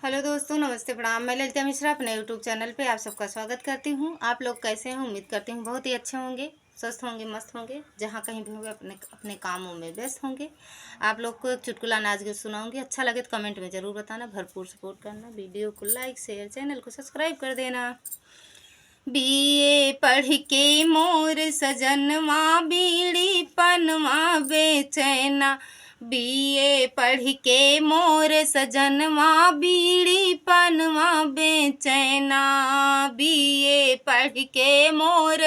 Hello दोस्तों, नमस्ते, प्रणाम। मैं ललिता मिश्रा अपने यूट्यूब चैनल पे आप सबका स्वागत करती हूँ। आप लोग कैसे हैं? उम्मीद करती हूँ बहुत ही अच्छे होंगे, स्वस्थ होंगे, मस्त होंगे। जहाँ कहीं भी होंगे अपने अपने कामों में व्यस्त होंगे। आप लोग को एक चुटकुला नाच के सुनाऊंगी। अच्छा लगे तो कमेंट में ज़रूर बताना, भरपूर सपोर्ट करना। वीडियो को लाइक शेयर, चैनल को सब्सक्राइब कर देना। बीए पढ़ के मोर सजनवा बीड़ी पनवा बेचैना। बीए पढ़ के मोर सजनवा बीड़ी पनवा बेचैना। बीए पढ़ के मोर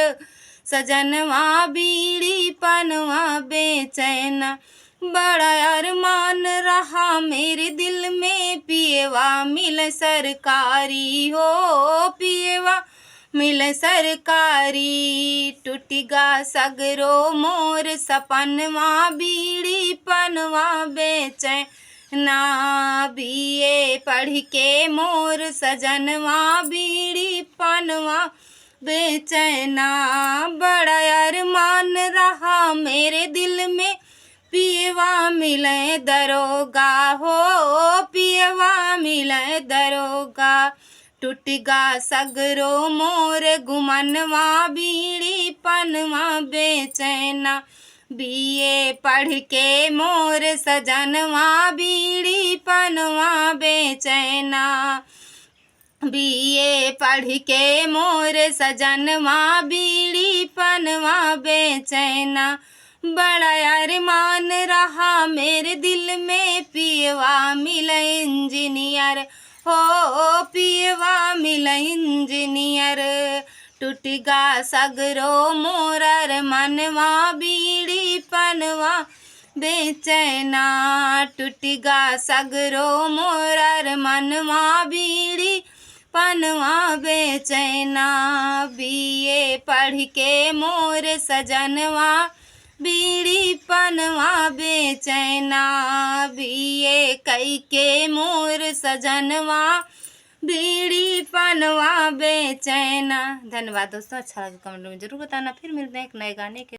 सजनवा बीड़ी पनवा बेचैना। बड़ा अरमान रहा मेरे दिल में, पिएवा मिल सरकारी हो, पिएवा मिल सरकारी। टूटिगा सगरो मोर सपनवा बीड़ी पनवा बेचैना। बीए पढ़ के मोर सजनवा बीड़ी पनवा बेचैना। बड़ा अरमान रहा मेरे दिल में, पिएवा मिले दरोगा हो, पिएवा मिले दरोगा। टूटिगा सगरो मोर गुमनवा बीड़ी पनवा बेचैना। बीए पढ़ के मोर सजनवा बीड़ी पनवा बेचैना। बीए पढ़ के मोर सजनवा बीड़ी पनवा बेचैना। बड़ा अरमान रहा मेरे दिल में, पिएवा मिले इंजीनियर हो, पिएवा मिले इंजीनियर। टूटिगा सगरो मोर मनवा बीड़ी पनवा बेचैना। टूटिगा सगरो मोर मनवा बीड़ी पनवा बेचैना। बीए पढ़ के मोर सजनवा बीड़ी पनवा बेचैना। बीए कई के मोर सजनवा बीड़ी पनवा बेचैना। धन्यवाद दोस्तों, अच्छा लगे कमेंट में जरूर बताना। फिर मिलते हैं एक नए गाने के